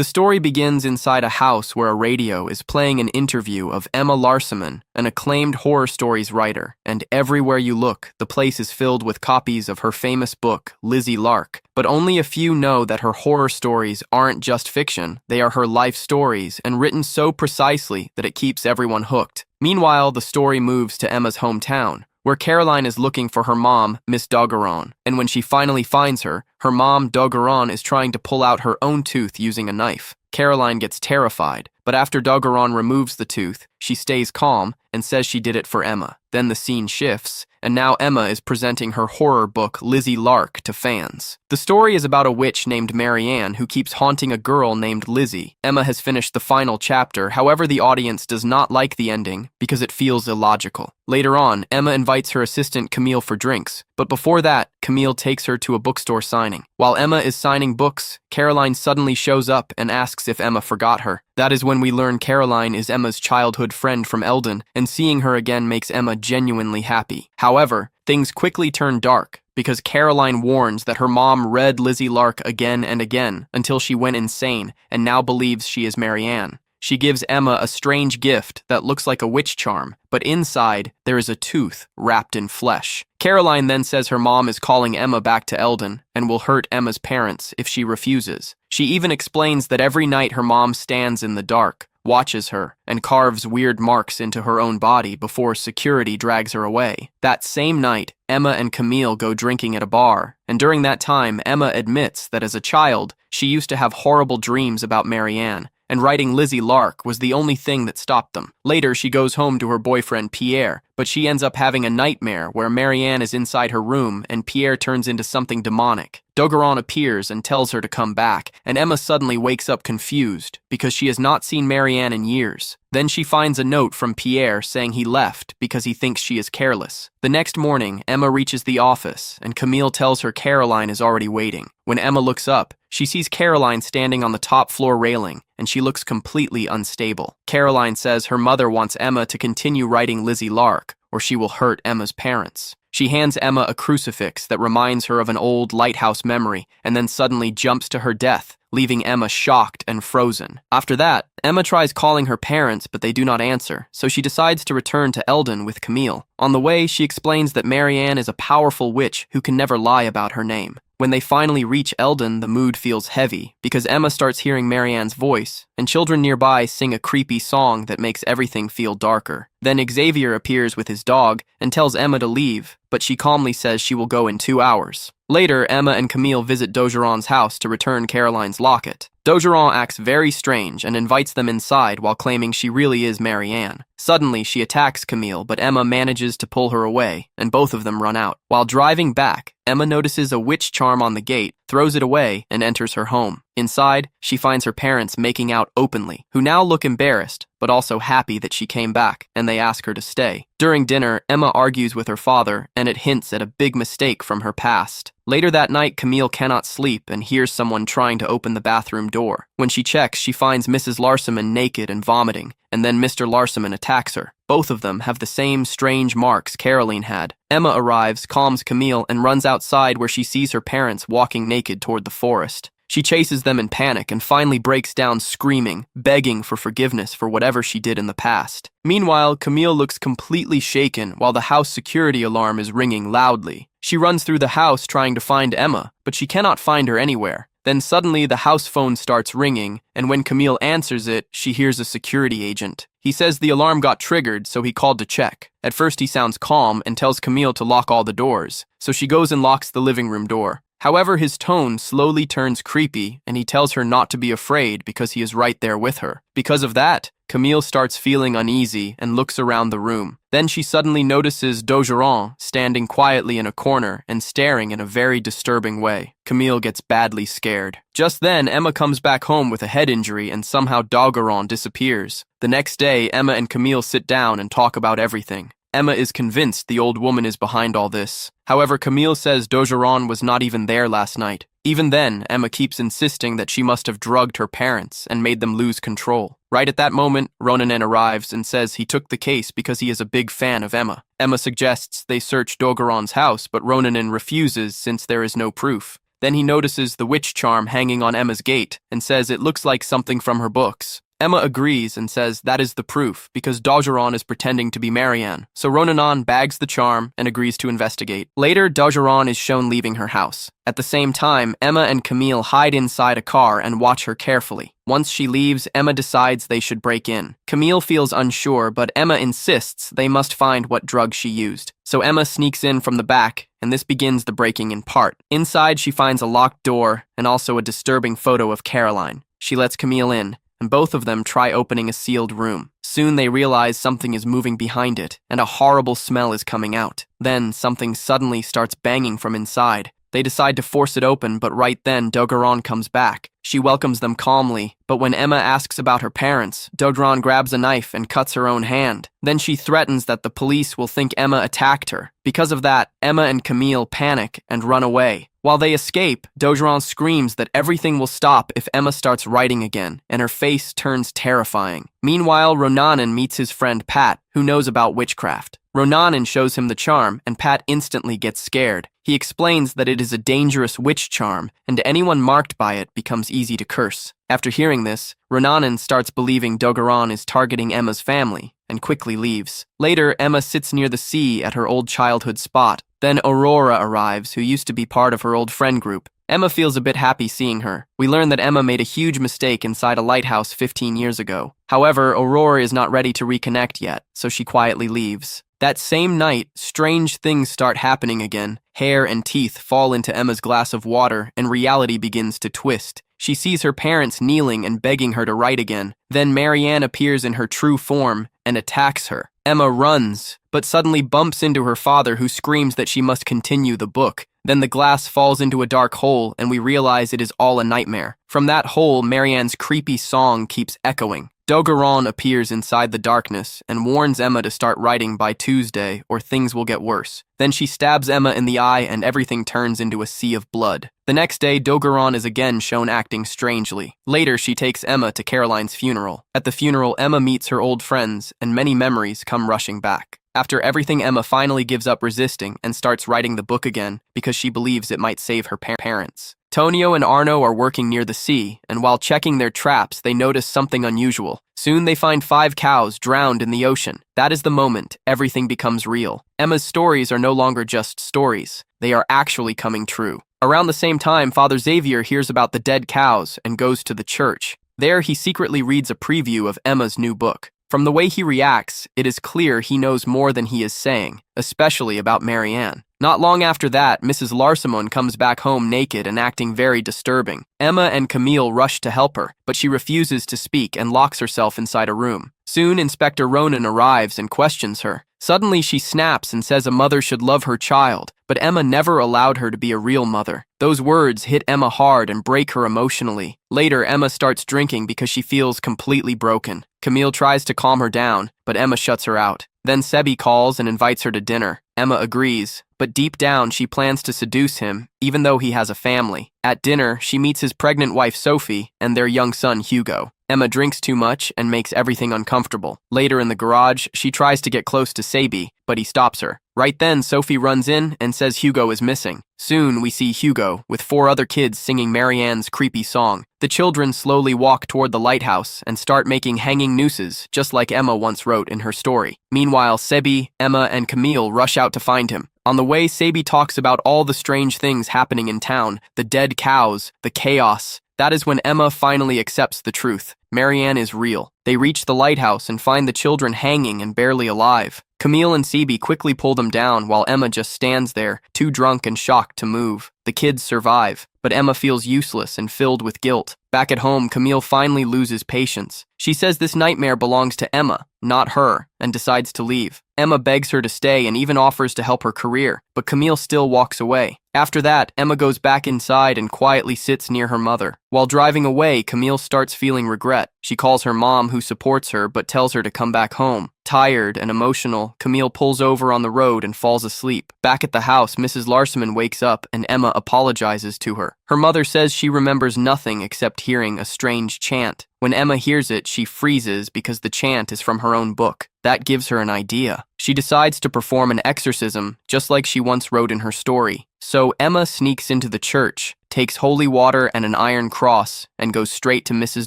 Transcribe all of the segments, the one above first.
The story begins inside a house where a radio is playing an interview of Emma Larsemann, an acclaimed horror stories writer, and everywhere you look, the place is filled with copies of her famous book, Lizzie Lark. But only a few know that her horror stories aren't just fiction, they are her life stories and written so precisely that it keeps everyone hooked. Meanwhile, the story moves to Emma's hometown, where Caroline is looking for her mom, Miss Daugaron, and when she finally finds her, her mom, Daugaron, is trying to pull out her own tooth using a knife. Caroline gets terrified, but after Daugaron removes the tooth, she stays calm and says she did it for Emma. Then the scene shifts, and now Emma is presenting her horror book, Lizzie Lark, to fans. The story is about a witch named Marianne who keeps haunting a girl named Lizzie. Emma has finished the final chapter, however the audience does not like the ending because it feels illogical. Later on, Emma invites her assistant Camille for drinks, but before that, Camille takes her to a bookstore signing. While Emma is signing books, Caroline suddenly shows up and asks if Emma forgot her. That is when we learn Caroline is Emma's childhood friend from Elden, and seeing her again makes Emma genuinely happy. However, things quickly turn dark because Caroline warns that her mom read Lizzie Lark again and again until she went insane and now believes she is Marianne. She gives Emma a strange gift that looks like a witch charm, but inside there is a tooth wrapped in flesh. Caroline then says her mom is calling Emma back to Elden and will hurt Emma's parents if she refuses. She even explains that every night her mom stands in the dark, watches her, and carves weird marks into her own body before security drags her away. That same night, Emma and Camille go drinking at a bar, and during that time, Emma admits that as a child, she used to have horrible dreams about Marianne, and writing Lizzie Lark was the only thing that stopped them. Later, she goes home to her boyfriend Pierre, but she ends up having a nightmare where Marianne is inside her room and Pierre turns into something demonic. Daugaron appears and tells her to come back, and Emma suddenly wakes up confused because she has not seen Marianne in years. Then she finds a note from Pierre saying he left because he thinks she is careless. The next morning, Emma reaches the office, and Camille tells her Caroline is already waiting. When Emma looks up, she sees Caroline standing on the top floor railing, and she looks completely unstable. Caroline says her mother wants Emma to continue writing Lizzie Lark, or she will hurt Emma's parents. She hands Emma a crucifix that reminds her of an old lighthouse memory, and then suddenly jumps to her death, leaving Emma shocked and frozen. After that, Emma tries calling her parents, but they do not answer, so she decides to return to Elden with Camille. On the way, she explains that Marianne is a powerful witch who can never lie about her name. When they finally reach Elden, the mood feels heavy because Emma starts hearing Marianne's voice, and children nearby sing a creepy song that makes everything feel darker. Then Xavier appears with his dog and tells Emma to leave, but she calmly says she will go in 2 hours. Later, Emma and Camille visit Daugaron's house to return Caroline's locket. Daugaron acts very strange and invites them inside while claiming she really is Marianne. Suddenly, she attacks Camille, but Emma manages to pull her away, and both of them run out. While driving back, Emma notices a witch charm on the gate, throws it away, and enters her home. Inside, she finds her parents making out openly, who now look embarrassed, but also happy that she came back, and they ask her to stay. During dinner, Emma argues with her father, and it hints at a big mistake from her past. Later that night, Camille cannot sleep and hears someone trying to open the bathroom door. When she checks, she finds Mrs. Larsemann naked and vomiting, and then Mr. Larsemann attacks her. Both of them have the same strange marks Caroline had. Emma arrives, calms Camille, and runs outside where she sees her parents walking naked toward the forest. She chases them in panic and finally breaks down screaming, begging for forgiveness for whatever she did in the past. Meanwhile, Camille looks completely shaken while the house security alarm is ringing loudly. She runs through the house trying to find Emma, but she cannot find her anywhere. Then suddenly the house phone starts ringing, and when Camille answers it, she hears a security agent. He says the alarm got triggered, so he called to check. At first he sounds calm and tells Camille to lock all the doors, so she goes and locks the living room door. However, his tone slowly turns creepy, and he tells her not to be afraid because he is right there with her. Because of that, Camille starts feeling uneasy and looks around the room. Then she suddenly notices Daugaron standing quietly in a corner and staring in a very disturbing way. Camille gets badly scared. Just then, Emma comes back home with a head injury and somehow Daugaron disappears. The next day, Emma and Camille sit down and talk about everything. Emma is convinced the old woman is behind all this. However, Camille says Daugaron was not even there last night. Even then, Emma keeps insisting that she must have drugged her parents and made them lose control. Right at that moment, Ronanen arrives and says he took the case because he is a big fan of Emma. Emma suggests they search Daugaron's house, but Ronanen refuses since there is no proof. Then he notices the witch charm hanging on Emma's gate and says it looks like something from her books. Emma agrees and says that is the proof because D'Ogeron is pretending to be Marianne. So Ronanon bags the charm and agrees to investigate. Later, D'Ogeron is shown leaving her house. At the same time, Emma and Camille hide inside a car and watch her carefully. Once she leaves, Emma decides they should break in. Camille feels unsure, but Emma insists they must find what drug she used. So Emma sneaks in from the back, and this begins the breaking in part. Inside, she finds a locked door and also a disturbing photo of Caroline. She lets Camille in, and both of them try opening a sealed room. Soon they realize something is moving behind it, and a horrible smell is coming out. Then something suddenly starts banging from inside. They decide to force it open, but right then D'Ogeron comes back. She welcomes them calmly, but when Emma asks about her parents, D'Ogeron grabs a knife and cuts her own hand. Then she threatens that the police will think Emma attacked her. Because of that, Emma and Camille panic and run away. While they escape, D'Ogeron screams that everything will stop if Emma starts writing again, and her face turns terrifying. Meanwhile, Ronanon meets his friend Pat, who knows about witchcraft. Ronanon shows him the charm, and Pat instantly gets scared. He explains that it is a dangerous witch charm, and anyone marked by it becomes easy to curse. After hearing this, Ronanon starts believing D'Ogeron is targeting Emma's family, and quickly leaves. Later, Emma sits near the sea at her old childhood spot. Then Aurora arrives, who used to be part of her old friend group. Emma feels a bit happy seeing her. We learn that Emma made a huge mistake inside a lighthouse 15 years ago. However, Aurora is not ready to reconnect yet, so she quietly leaves. That same night, strange things start happening again. Hair and teeth fall into Emma's glass of water, and reality begins to twist. She sees her parents kneeling and begging her to write again. Then Marianne appears in her true form and attacks her. Emma runs, but suddenly bumps into her father, who screams that she must continue the book. Then the glass falls into a dark hole, and we realize it is all a nightmare. From that hole, Marianne's creepy song keeps echoing. D'Ogeron appears inside the darkness and warns Emma to start writing by Tuesday or things will get worse. Then she stabs Emma in the eye and everything turns into a sea of blood. The next day, D'Ogeron is again shown acting strangely. Later, she takes Emma to Caroline's funeral. At the funeral, Emma meets her old friends and many memories come rushing back. After everything, Emma finally gives up resisting and starts writing the book again because she believes it might save her parents. Tonio and Arno are working near the sea, and while checking their traps, they notice something unusual. Soon they find 5 cows drowned in the ocean. That is the moment everything becomes real. Emma's stories are no longer just stories. They are actually coming true. Around the same time, Father Xavier hears about the dead cows and goes to the church. There, he secretly reads a preview of Emma's new book. From the way he reacts, it is clear he knows more than he is saying, especially about Marianne. Not long after that, Mrs. Larsamon comes back home naked and acting very disturbing. Emma and Camille rush to help her, but she refuses to speak and locks herself inside a room. Soon, Inspector Ronan arrives and questions her. Suddenly, she snaps and says a mother should love her child, but Emma never allowed her to be a real mother. Those words hit Emma hard and break her emotionally. Later, Emma starts drinking because she feels completely broken. Camille tries to calm her down, but Emma shuts her out. Then Sebi calls and invites her to dinner. Emma agrees, but deep down she plans to seduce him, even though he has a family. At dinner, she meets his pregnant wife Sophie and their young son Hugo. Emma drinks too much and makes everything uncomfortable. Later in the garage, she tries to get close to Sebi, but he stops her. Right then, Sophie runs in and says Hugo is missing. Soon, we see Hugo, with 4 other kids singing Marianne's creepy song. The children slowly walk toward the lighthouse and start making hanging nooses, just like Emma once wrote in her story. Meanwhile, Sebi, Emma, and Camille rush out to find him. On the way, Sebi talks about all the strange things happening in town, the dead cows, the chaos. That is when Emma finally accepts the truth. Marianne is real. They reach the lighthouse and find the children hanging and barely alive. Camille and Sebi quickly pull them down while Emma just stands there, too drunk and shocked to move. The kids survive, but Emma feels useless and filled with guilt. Back at home, Camille finally loses patience. She says this nightmare belongs to Emma, not her, and decides to leave. Emma begs her to stay and even offers to help her career, but Camille still walks away. After that, Emma goes back inside and quietly sits near her mother. While driving away, Camille starts feeling regret. She calls her mom, who supports her, but tells her to come back home. Tired and emotional, Camille pulls over on the road and falls asleep. Back at the house, Mrs. Larsamon wakes up and Emma apologizes to her. Her mother says she remembers nothing except hearing a strange chant. When Emma hears it, she freezes because the chant is from her own book. That gives her an idea. She decides to perform an exorcism, just like she once wrote in her story. So Emma sneaks into the church, takes holy water and an iron cross, and goes straight to Mrs.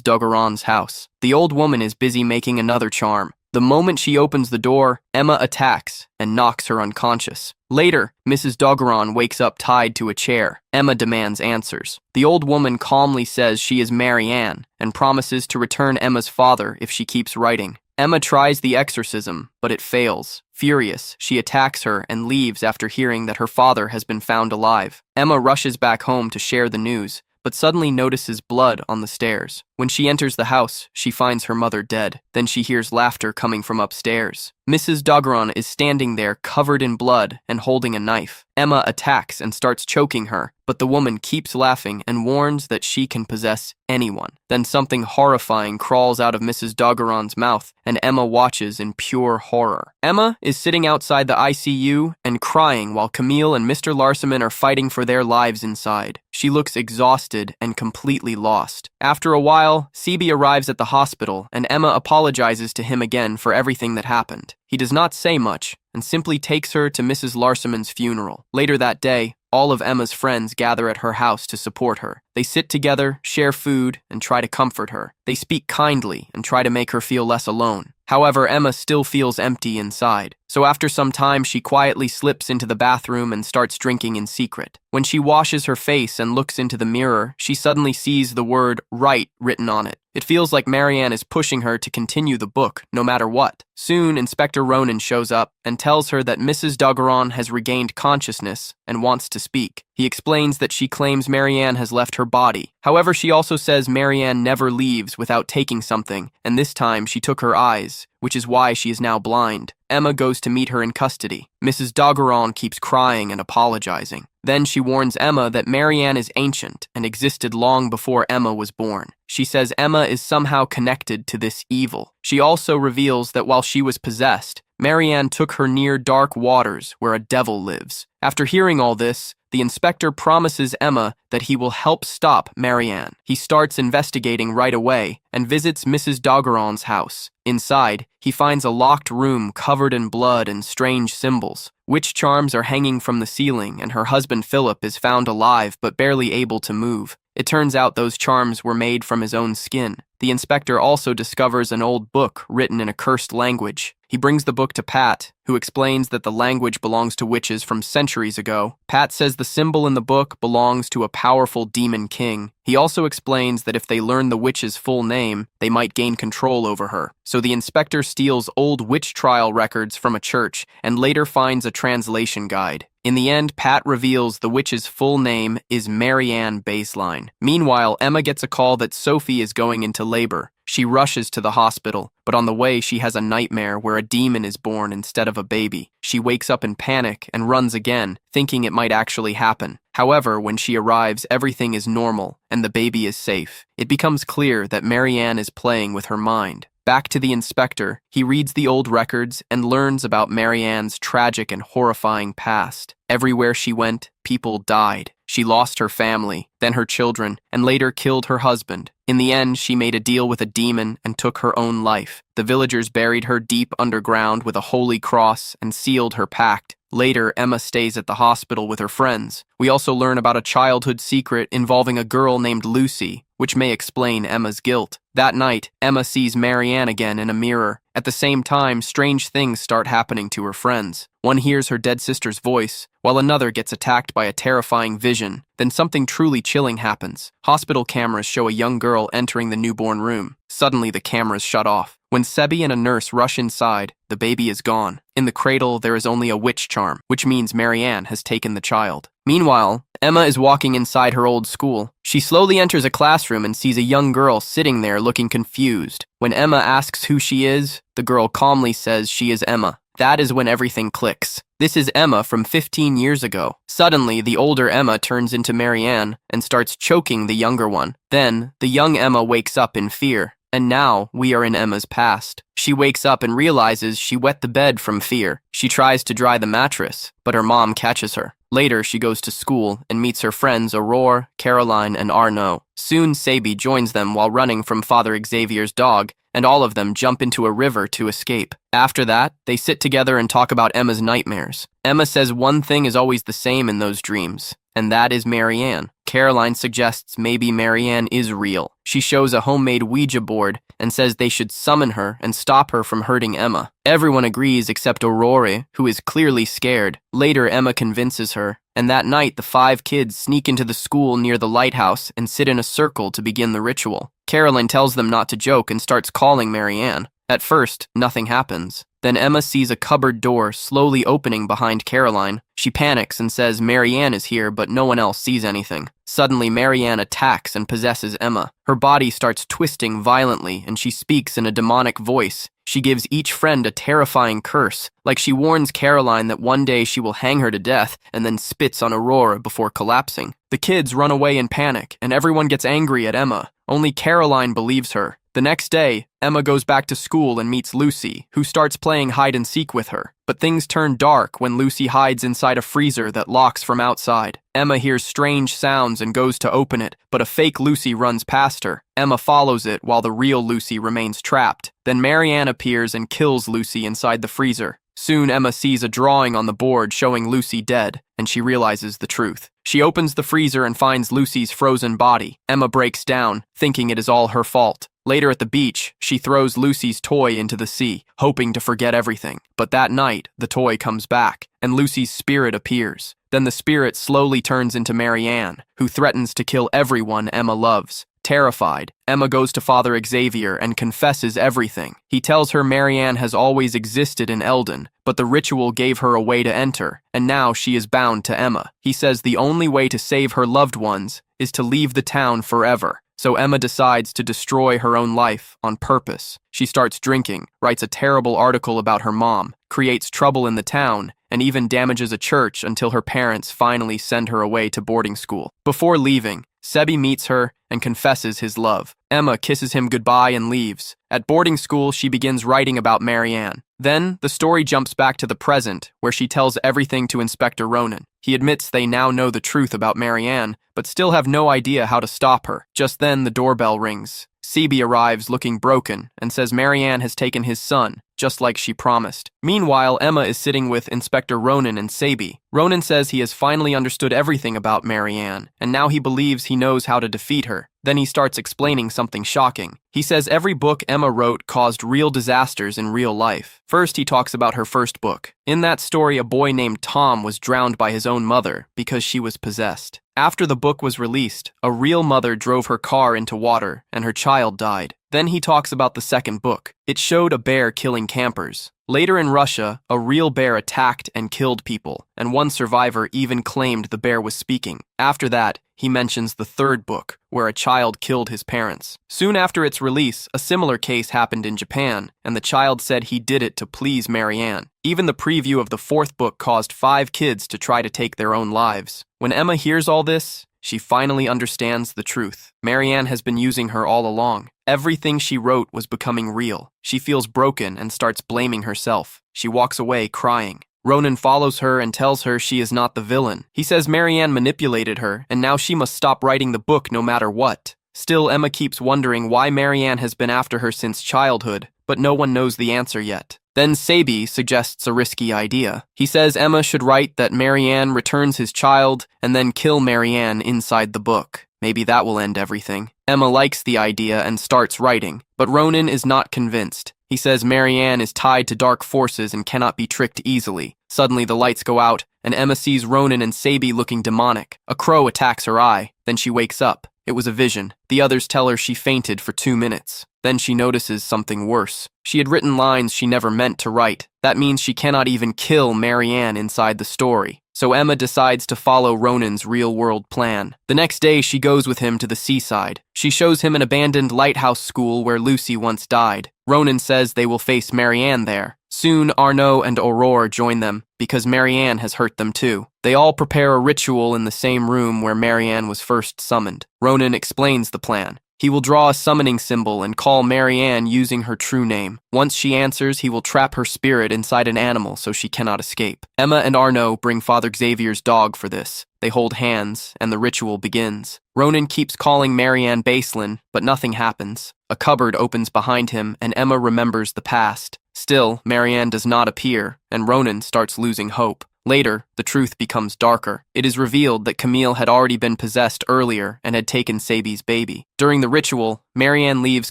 Doggeron's house. The old woman is busy making another charm. The moment she opens the door, Emma attacks and knocks her unconscious. Later, Mrs. Doggeron wakes up tied to a chair. Emma demands answers. The old woman calmly says she is Marianne and promises to return Emma's father if she keeps writing. Emma tries the exorcism, but it fails. Furious, she attacks her and leaves after hearing that her father has been found alive. Emma rushes back home to share the news, but suddenly notices blood on the stairs. When she enters the house, she finds her mother dead. Then she hears laughter coming from upstairs. Mrs. Doggeron is standing there covered in blood and holding a knife. Emma attacks and starts choking her, but the woman keeps laughing and warns that she can possess anyone. Then something horrifying crawls out of Mrs. Doggeron's mouth, and Emma watches in pure horror. Emma is sitting outside the ICU and crying while Camille and Mr. Larseman are fighting for their lives inside. She looks exhausted and completely lost. After a while, CB arrives at the hospital, and Emma apologizes to him again for everything that happened. He does not say much, and simply takes her to Mrs. Larseman's funeral. Later that day, all of Emma's friends gather at her house to support her. They sit together, share food, and try to comfort her. They speak kindly and try to make her feel less alone. However, Emma still feels empty inside. So after some time, she quietly slips into the bathroom and starts drinking in secret. When she washes her face and looks into the mirror, she suddenly sees the word "right" written on it. It feels like Marianne is pushing her to continue the book, no matter what. Soon, Inspector Ronan shows up and tells her that Mrs. Doggeron has regained consciousness and wants to speak. He explains that she claims Marianne has left her body. However, she also says Marianne never leaves without taking something, and this time she took her eyes, which is why she is now blind. Emma goes to meet her in custody. Mrs. Doggeron keeps crying and apologizing. Then she warns Emma that Marianne is ancient and existed long before Emma was born. She says Emma is somehow connected to this evil. She also reveals that while she was possessed, Marianne took her near dark waters where a devil lives. After hearing all this, the inspector promises Emma that he will help stop Marianne. He starts investigating right away and visits Mrs. Doggeron's house. Inside, he finds a locked room covered in blood and strange symbols. Witch charms are hanging from the ceiling, and her husband Philip is found alive but barely able to move. It turns out those charms were made from his own skin. The inspector also discovers an old book written in a cursed language. He brings the book to Pat, who explains that the language belongs to witches from centuries ago. Pat says the symbol in the book belongs to a powerful demon king. He also explains that if they learn the witch's full name, they might gain control over her. So the inspector steals old witch trial records from a church and later finds a translation guide. In the end, Pat reveals the witch's full name is Marianne Baseline. Meanwhile, Emma gets a call that Sophie is going into labor. She rushes to the hospital, but on the way she has a nightmare where a demon is born instead of a baby. She wakes up in panic and runs again, thinking it might actually happen. However, when she arrives, everything is normal and the baby is safe. It becomes clear that Marianne is playing with her mind. Back to the inspector, he reads the old records and learns about Marianne's tragic and horrifying past. Everywhere she went, people died. She lost her family, then her children, and later killed her husband. In the end, she made a deal with a demon and took her own life. The villagers buried her deep underground with a holy cross and sealed her pact. Later, Emma stays at the hospital with her friends. We also learn about a childhood secret involving a girl named Lucy, which may explain Emma's guilt. That night, Emma sees Marianne again in a mirror. At the same time, strange things start happening to her friends. One hears her dead sister's voice, while another gets attacked by a terrifying vision. Then something truly chilling happens. Hospital cameras show a young girl entering the newborn room. Suddenly, the cameras shut off. When Sebi and a nurse rush inside, the baby is gone. In the cradle, there is only a witch charm, which means Marianne has taken the child. Meanwhile, Emma is walking inside her old school. She slowly enters a classroom and sees a young girl sitting there looking confused. When Emma asks who she is, the girl calmly says she is Emma. That is when everything clicks. This is Emma from 15 years ago. Suddenly, the older Emma turns into Marianne and starts choking the younger one. Then, the young Emma wakes up in fear. And now, we are in Emma's past. She wakes up and realizes she wet the bed from fear. She tries to dry the mattress, but her mom catches her. Later, she goes to school and meets her friends Aurore, Caroline, and Arnaud. Soon Sabi joins them while running from Father Xavier's dog, and all of them jump into a river to escape. After that, they sit together and talk about Emma's nightmares. Emma says one thing is always the same in those dreams, and that is Marianne. Caroline suggests maybe Marianne is real. She shows a homemade Ouija board and says they should summon her and stop her from hurting Emma. Everyone agrees except Aurore, who is clearly scared. Later, Emma convinces her, and that night the 5 kids sneak into the school near the lighthouse and sit in a circle to begin the ritual. Caroline tells them not to joke and starts calling Marianne. At first, nothing happens. Then Emma sees a cupboard door slowly opening behind Caroline. She panics and says Marianne is here, but no one else sees anything. Suddenly, Marianne attacks and possesses Emma. Her body starts twisting violently, and she speaks in a demonic voice. She gives each friend a terrifying curse, like she warns Caroline that one day she will hang her to death and then spits on Aurora before collapsing. The kids run away in panic, and everyone gets angry at Emma. Only Caroline believes her. The next day, Emma goes back to school and meets Lucy, who starts playing hide-and-seek with her. But things turn dark when Lucy hides inside a freezer that locks from outside. Emma hears strange sounds and goes to open it, but a fake Lucy runs past her. Emma follows it while the real Lucy remains trapped. Then Marianne appears and kills Lucy inside the freezer. Soon Emma sees a drawing on the board showing Lucy dead, and she realizes the truth. She opens the freezer and finds Lucy's frozen body. Emma breaks down, thinking it is all her fault. Later at the beach, she throws Lucy's toy into the sea, hoping to forget everything. But that night, the toy comes back, and Lucy's spirit appears. Then the spirit slowly turns into Marianne, who threatens to kill everyone Emma loves. Terrified, Emma goes to Father Xavier and confesses everything. He tells her Marianne has always existed in Elden, but the ritual gave her a way to enter, and now she is bound to Emma. He says the only way to save her loved ones is to leave the town forever. So Emma decides to destroy her own life on purpose. She starts drinking, writes a terrible article about her mom, creates trouble in the town, and even damages a church until her parents finally send her away to boarding school. Before leaving, Sebi meets her and confesses his love. Emma kisses him goodbye and leaves. At boarding school, she begins writing about Marianne. Then, the story jumps back to the present, where she tells everything to Inspector Ronan. He admits they now know the truth about Marianne, but still have no idea how to stop her. Just then, the doorbell rings. Sebi arrives looking broken and says Marianne has taken his son, just like she promised. Meanwhile, Emma is sitting with Inspector Ronan and Sebi. Ronan says he has finally understood everything about Marianne, and now he believes he knows how to defeat her. Then he starts explaining something shocking. He says every book Emma wrote caused real disasters in real life. First, he talks about her first book. In that story, a boy named Tom was drowned by his own mother because she was possessed. After the book was released, a real mother drove her car into water, and her child died. Then he talks about the second book. It showed a bear killing campers. Later in Russia, a real bear attacked and killed people, and one survivor even claimed the bear was speaking. After that, he mentions the third book, where a child killed his parents. Soon after its release, a similar case happened in Japan, and the child said he did it to please Marianne. Even the preview of the fourth book caused 5 kids to try to take their own lives. When Emma hears all this, she finally understands the truth. Marianne has been using her all along. Everything she wrote was becoming real. She feels broken and starts blaming herself. She walks away crying. Ronan follows her and tells her she is not the villain. He says Marianne manipulated her, and now she must stop writing the book no matter what. Still, Emma keeps wondering why Marianne has been after her since childhood, but no one knows the answer yet. Then Sebi suggests a risky idea. He says Emma should write that Marianne returns his child and then kill Marianne inside the book. Maybe that will end everything. Emma likes the idea and starts writing, but Ronan is not convinced. He says Marianne is tied to dark forces and cannot be tricked easily. Suddenly the lights go out, and Emma sees Ronan and Sebi looking demonic. A crow attacks her eye. Then she wakes up. It was a vision. The others tell her she fainted for 2 minutes. Then she notices something worse. She had written lines she never meant to write. That means she cannot even kill Marianne inside the story. So Emma decides to follow Ronan's real-world plan. The next day, she goes with him to the seaside. She shows him an abandoned lighthouse school where Lucy once died. Ronan says they will face Marianne there. Soon, Arnaud and Aurore join them, because Marianne has hurt them too. They all prepare a ritual in the same room where Marianne was first summoned. Ronan explains the plan. He will draw a summoning symbol and call Marianne using her true name. Once she answers, he will trap her spirit inside an animal so she cannot escape. Emma and Arno bring Father Xavier's dog for this. They hold hands, and the ritual begins. Ronan keeps calling Marianne Baselin, but nothing happens. A cupboard opens behind him, and Emma remembers the past. Still, Marianne does not appear, and Ronan starts losing hope. Later, the truth becomes darker. It is revealed that Camille had already been possessed earlier and had taken Sabi's baby. During the ritual, Marianne leaves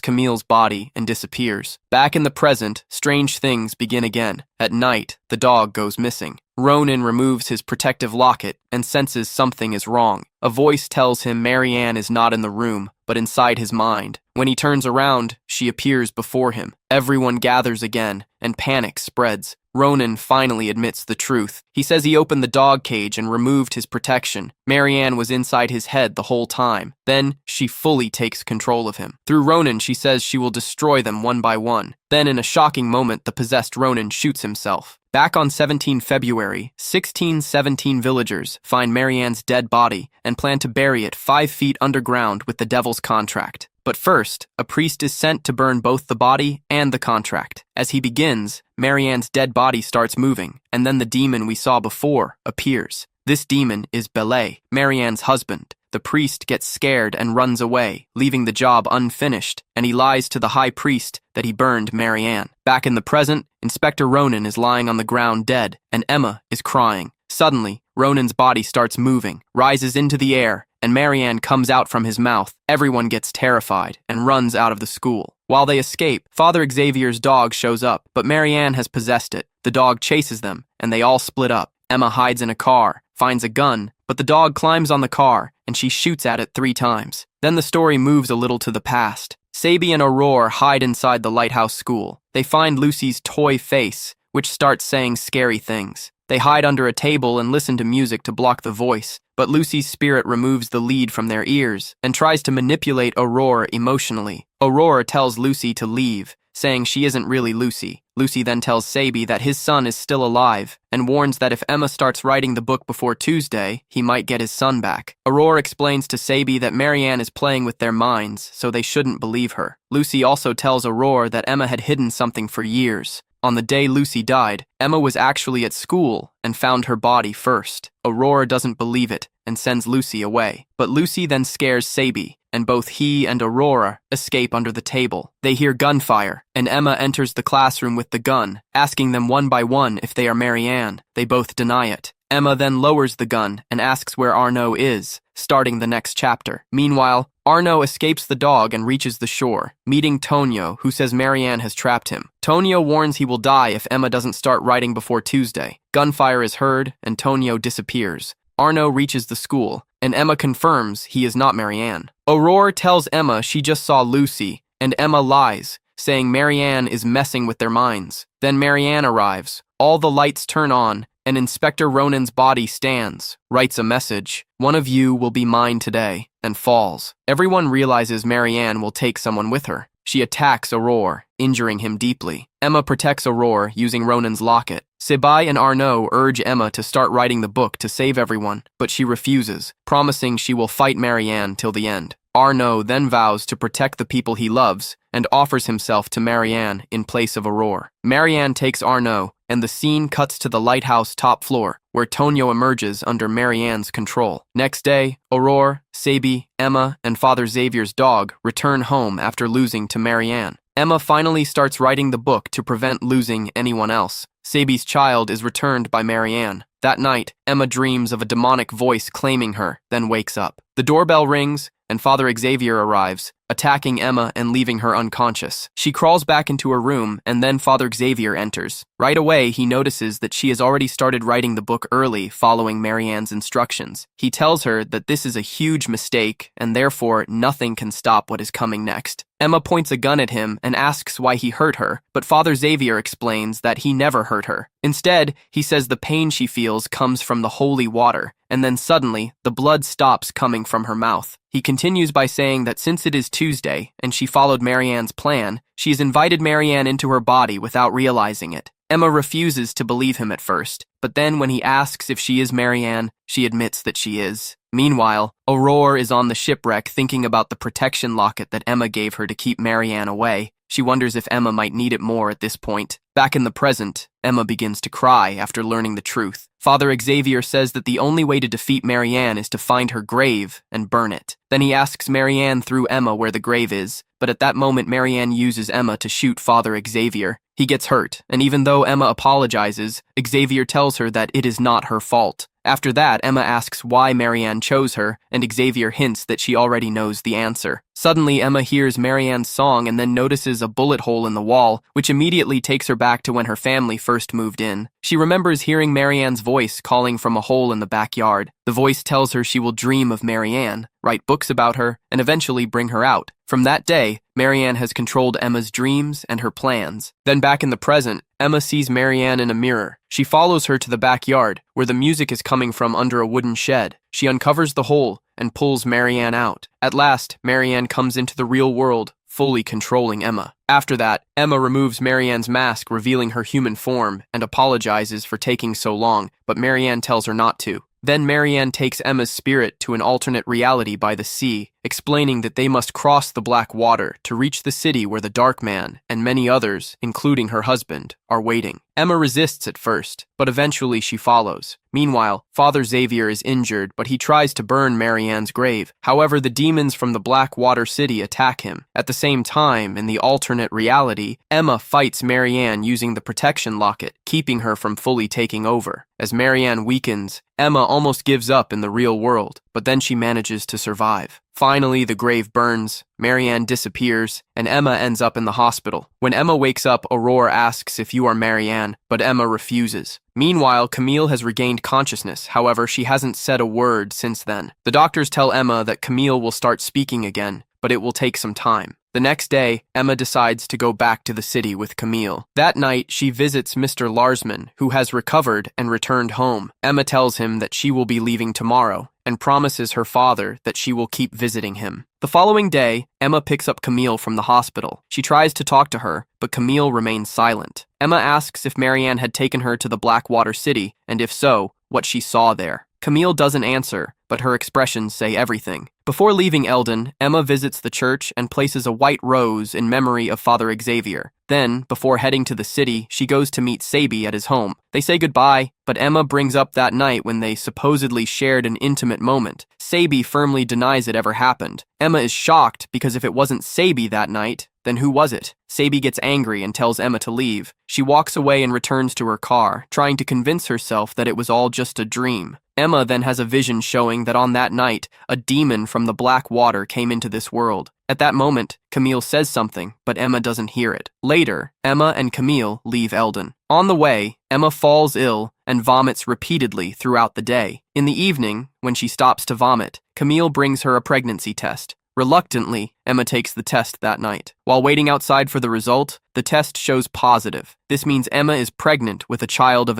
Camille's body and disappears. Back in the present, strange things begin again. At night, the dog goes missing. Ronan removes his protective locket and senses something is wrong. A voice tells him Marianne is not in the room, but inside his mind. When he turns around, she appears before him. Everyone gathers again, and panic spreads. Ronan finally admits the truth. He says he opened the dog cage and removed his protection. Marianne was inside his head the whole time. Then, she fully takes control of him. Through Ronan, she says she will destroy them one by one. Then, in a shocking moment, the possessed Ronan shoots himself. Back on 17 February, 1617 villagers find Marianne's dead body and plan to bury it 5 feet underground with the devil's contract. But first, a priest is sent to burn both the body and the contract. As he begins, Marianne's dead body starts moving, and then the demon we saw before appears. This demon is Belay, Marianne's husband. The priest gets scared and runs away, leaving the job unfinished, and he lies to the high priest that he burned Marianne. Back in the present, Inspector Ronan is lying on the ground dead, and Emma is crying. Suddenly, Ronan's body starts moving, rises into the air, and Marianne comes out from his mouth. Everyone gets terrified and runs out of the school. While they escape, Father Xavier's dog shows up, but Marianne has possessed it. The dog chases them, and they all split up. Emma hides in a car, finds a gun, but the dog climbs on the car, and she shoots at it 3 times. Then the story moves a little to the past. Sabi and Aurore hide inside the lighthouse school. They find Lucy's toy face, which starts saying scary things. They hide under a table and listen to music to block the voice, but Lucy's spirit removes the lead from their ears and tries to manipulate Aurore emotionally. Aurore tells Lucy to leave, saying she isn't really Lucy. Lucy then tells Sabi that his son is still alive and warns that if Emma starts writing the book before Tuesday, he might get his son back. Aurore explains to Sabi that Marianne is playing with their minds, so they shouldn't believe her. Lucy also tells Aurore that Emma had hidden something for years. On the day Lucy died, Emma was actually at school and found her body first. Aurore doesn't believe it and sends Lucy away. But Lucy then scares Sabi, and both he and Aurora escape under the table. They hear gunfire, and Emma enters the classroom with the gun, asking them one by one if they are Marianne. They both deny it. Emma then lowers the gun and asks where Arno is, starting the next chapter. Meanwhile, Arno escapes the dog and reaches the shore, meeting Tonio, who says Marianne has trapped him. Tonio warns he will die if Emma doesn't start writing before Tuesday. Gunfire is heard, and Tonio disappears. Arno reaches the school, and Emma confirms he is not Marianne. Aurore tells Emma she just saw Lucy, and Emma lies, saying Marianne is messing with their minds. Then Marianne arrives. All the lights turn on, and Inspector Ronan's body stands, writes a message, "One of you will be mine today," and falls. Everyone realizes Marianne will take someone with her. She attacks Aurore, injuring him deeply. Emma protects Aurore using Ronan's locket. Sabi and Arno urge Emma to start writing the book to save everyone, but she refuses, promising she will fight Marianne till the end. Arno then vows to protect the people he loves and offers himself to Marianne in place of Aurore. Marianne takes Arno, and the scene cuts to the lighthouse top floor, where Tonio emerges under Marianne's control. Next day, Aurore, Sabi, Emma, and Father Xavier's dog return home after losing to Marianne. Emma finally starts writing the book to prevent losing anyone else. Sabi's child is returned by Marianne. That night, Emma dreams of a demonic voice claiming her, then wakes up. The doorbell rings, and Father Xavier arrives, attacking Emma and leaving her unconscious. She crawls back into her room, and then Father Xavier enters. Right away, he notices that she has already started writing the book early, following Marianne's instructions. He tells her that this is a huge mistake, and therefore nothing can stop what is coming next. Emma points a gun at him and asks why he hurt her, but Father Xavier explains that he never hurt her. Instead, he says the pain she feels comes from the holy water, and then suddenly, the blood stops coming from her mouth. He continues by saying that since it is Tuesday, and she followed Marianne's plan, she has invited Marianne into her body without realizing it. Emma refuses to believe him at first, but then when he asks if she is Marianne, she admits that she is. Meanwhile, Aurore is on the shipwreck thinking about the protection locket that Emma gave her to keep Marianne away. She wonders if Emma might need it more at this point. Back in the present, Emma begins to cry after learning the truth. Father Xavier says that the only way to defeat Marianne is to find her grave and burn it. Then he asks Marianne through Emma where the grave is, but at that moment Marianne uses Emma to shoot Father Xavier. He gets hurt, and even though Emma apologizes, Xavier tells her that it is not her fault. After that, Emma asks why Marianne chose her, and Xavier hints that she already knows the answer. Suddenly, Emma hears Marianne's song and then notices a bullet hole in the wall, which immediately takes her back to when her family first moved in. She remembers hearing Marianne's voice calling from a hole in the backyard. The voice tells her she will dream of Marianne, write books about her, and eventually bring her out. From that day, Marianne has controlled Emma's dreams and her plans. Then back in the present, Emma sees Marianne in a mirror. She follows her to the backyard, where the music is coming from under a wooden shed. She uncovers the hole and pulls Marianne out. At last, Marianne comes into the real world, fully controlling Emma. After that, Emma removes Marianne's mask, revealing her human form, and apologizes for taking so long, but Marianne tells her not to. Then Marianne takes Emma's spirit to an alternate reality by the sea, explaining that they must cross the black water to reach the city where the Dark Man and many others, including her husband, are waiting. Emma resists at first, but eventually she follows. Meanwhile, Father Xavier is injured, but he tries to burn Marianne's grave. However, the demons from the Black Water City attack him. At the same time, in the alternate reality, Emma fights Marianne using the protection locket, keeping her from fully taking over. As Marianne weakens, Emma almost gives up in the real world, but then she manages to survive. Finally, the grave burns, Marianne disappears, and Emma ends up in the hospital. When Emma wakes up, Aurore asks if you are Marianne, but Emma refuses. Meanwhile, Camille has regained consciousness, however, she hasn't said a word since then. The doctors tell Emma that Camille will start speaking again, but it will take some time. The next day, Emma decides to go back to the city with Camille. That night, she visits Mr. Larsman, who has recovered and returned home. Emma tells him that she will be leaving tomorrow, and promises her father that she will keep visiting him. The following day, Emma picks up Camille from the hospital. She tries to talk to her, but Camille remains silent. Emma asks if Marianne had taken her to the Blackwater City, and if so, what she saw there. Camille doesn't answer, but her expressions say everything. Before leaving Elden, Emma visits the church and places a white rose in memory of Father Xavier. Then, before heading to the city, she goes to meet Sabi at his home. They say goodbye, but Emma brings up that night when they supposedly shared an intimate moment. Sabi firmly denies it ever happened. Emma is shocked because if it wasn't Sabi that night, then who was it? Sabi gets angry and tells Emma to leave. She walks away and returns to her car, trying to convince herself that it was all just a dream. Emma then has a vision showing that on that night, a demon from the black water came into this world. At that moment, Camille says something, but Emma doesn't hear it. Later, Emma and Camille leave Elden. On the way, Emma falls ill and vomits repeatedly throughout the day. In the evening, when she stops to vomit, Camille brings her a pregnancy test. Reluctantly, Emma takes the test that night. While waiting outside for the result, the test shows positive. This means Emma is pregnant with a child of